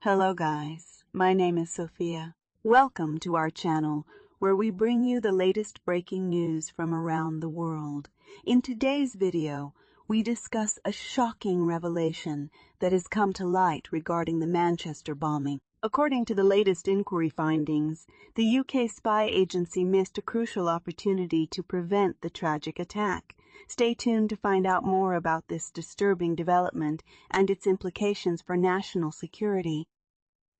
Hello guys, my name is Sophia. Welcome to our channel where we bring you the latest breaking news from around the world. In today's video, we discuss a shocking revelation that has come to light regarding the Manchester bombing. According to the latest inquiry findings, the UK spy agency missed a crucial opportunity to prevent the tragic attack. Stay tuned to find out more about this disturbing development and its implications for national security.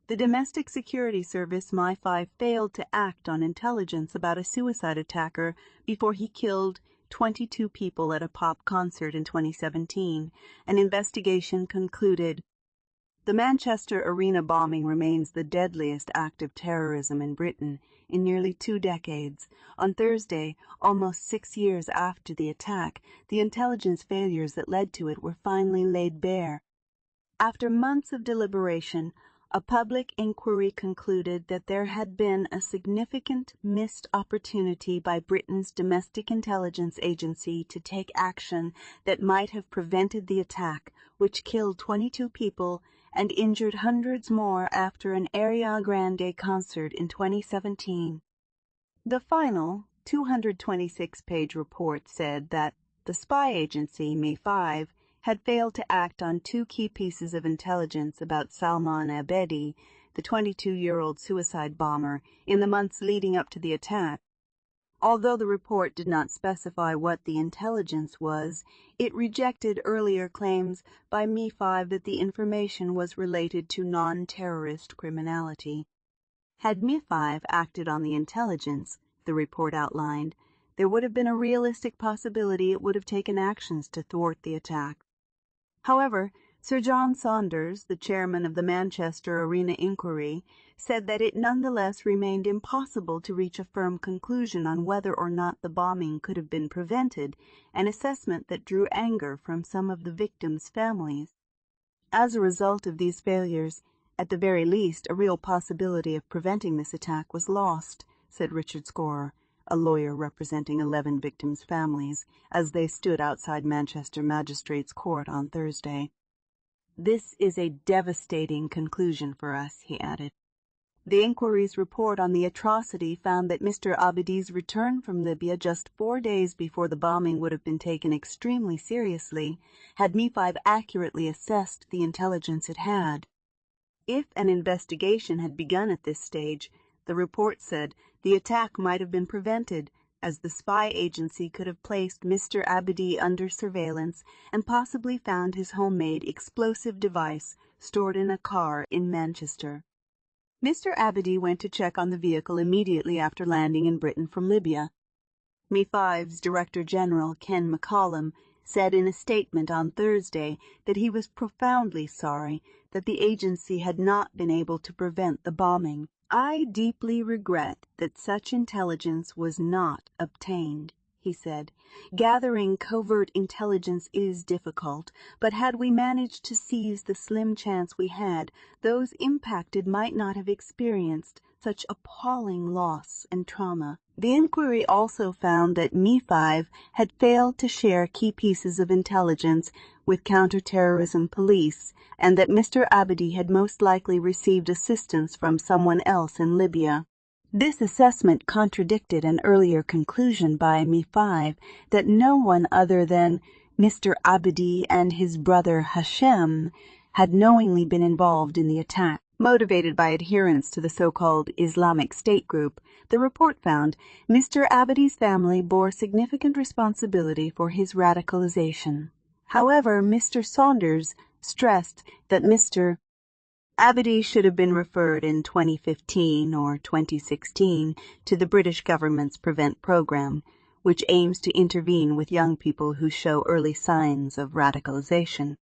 The Domestic Security Service MI5 failed to act on intelligence about a suicide attacker before he killed 22 people at a pop concert in 2017. An investigation concluded. The Manchester Arena bombing remains the deadliest act of terrorism in Britain in nearly 2 decades. On Thursday, almost 6 years after the attack, the intelligence failures that led to it were finally laid bare. After months of deliberation, a public inquiry concluded that there had been a significant missed opportunity by Britain's domestic intelligence agency to take action that might have prevented the attack, which killed 22 people and injured hundreds more after an Ariana Grande concert in 2017. The final 226-page report said that the spy agency, MI5, had failed to act on 2 key pieces of intelligence about Salman Abedi, the 22-year-old suicide bomber, in the months leading up to the attack. Although the report did not specify what the intelligence was, it rejected earlier claims by MI5 that the information was related to non-terrorist criminality. Had MI5 acted on the intelligence, the report outlined, there would have been a realistic possibility it would have taken actions to thwart the attack. However, Sir John Saunders, the chairman of the Manchester Arena Inquiry, said that it nonetheless remained impossible to reach a firm conclusion on whether or not the bombing could have been prevented, an assessment that drew anger from some of the victims' families. As a result of these failures, at the very least, a real possibility of preventing this attack was lost, said Richard Scorer, a lawyer representing 11 victims' families, as they stood outside Manchester Magistrates' Court on Thursday. "This is a devastating conclusion for us," he added. The inquiry's report on the atrocity found that Mr. Abedi's return from Libya just 4 days before the bombing would have been taken extremely seriously had MI5 accurately assessed the intelligence it had. If an investigation had begun at this stage, the report said, the attack might have been prevented, as the spy agency could have placed Mr. Abedi under surveillance and possibly found his homemade explosive device stored in a car in Manchester. Mr. Abedi went to check on the vehicle immediately after landing in Britain from Libya. MI5's Director General, Ken McCallum, said in a statement on Thursday that he was profoundly sorry that the agency had not been able to prevent the bombing. "I deeply regret that such intelligence was not obtained," he said. "Gathering covert intelligence is difficult, but had we managed to seize the slim chance we had, those impacted might not have experienced such appalling loss and trauma." The inquiry also found that MI5 had failed to share key pieces of intelligence with counterterrorism police, and that Mr. Abedi had most likely received assistance from someone else in Libya. This assessment contradicted an earlier conclusion by MI5 that no one other than Mr. Abedi and his brother Hashem had knowingly been involved in the attack. Motivated by adherence to the so-called Islamic State group, the report found Mr. Abedi's family bore significant responsibility for his radicalization. However, Mr. Saunders stressed that Mr. Abedi should have been referred in 2015 or 2016 to the British government's Prevent program, which aims to intervene with young people who show early signs of radicalization.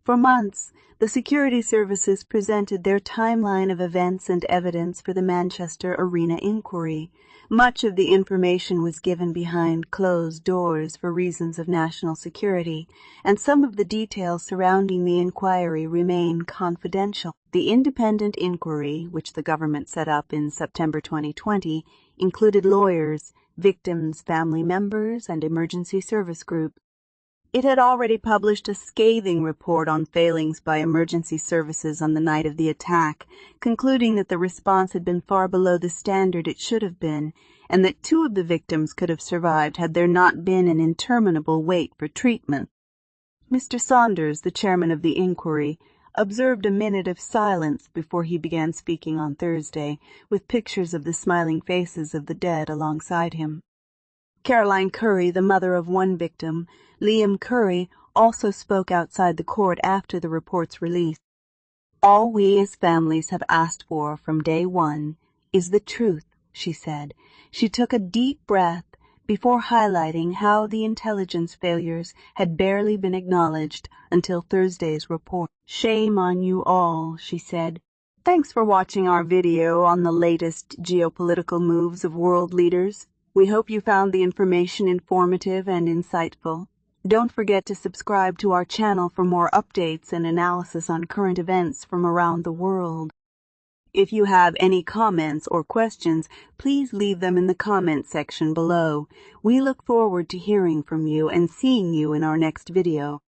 For months, the security services presented their timeline of events and evidence for the Manchester Arena inquiry. Much of the information was given behind closed doors for reasons of national security, and some of the details surrounding the inquiry remain confidential. The independent inquiry, which the government set up in September 2020, included lawyers, victims' family members, and emergency service groups. It had already published a scathing report on failings by emergency services on the night of the attack, concluding that the response had been far below the standard it should have been, and that 2 of the victims could have survived had there not been an interminable wait for treatment. Mr. Saunders, the chairman of the inquiry, observed a minute of silence before he began speaking on Thursday, with pictures of the smiling faces of the dead alongside him. Caroline Curry, the mother of one victim, Liam Curry, also spoke outside the court after the report's release. "All we as families have asked for from day one is the truth," she said. She took a deep breath before highlighting how the intelligence failures had barely been acknowledged until Thursday's report. "Shame on you all," she said. "Thanks for watching our video on the latest geopolitical moves of world leaders. We hope you found the information informative and insightful. Don't forget to subscribe to our channel for more updates and analysis on current events from around the world. If you have any comments or questions, please leave them in the comment section below. We look forward to hearing from you and seeing you in our next video.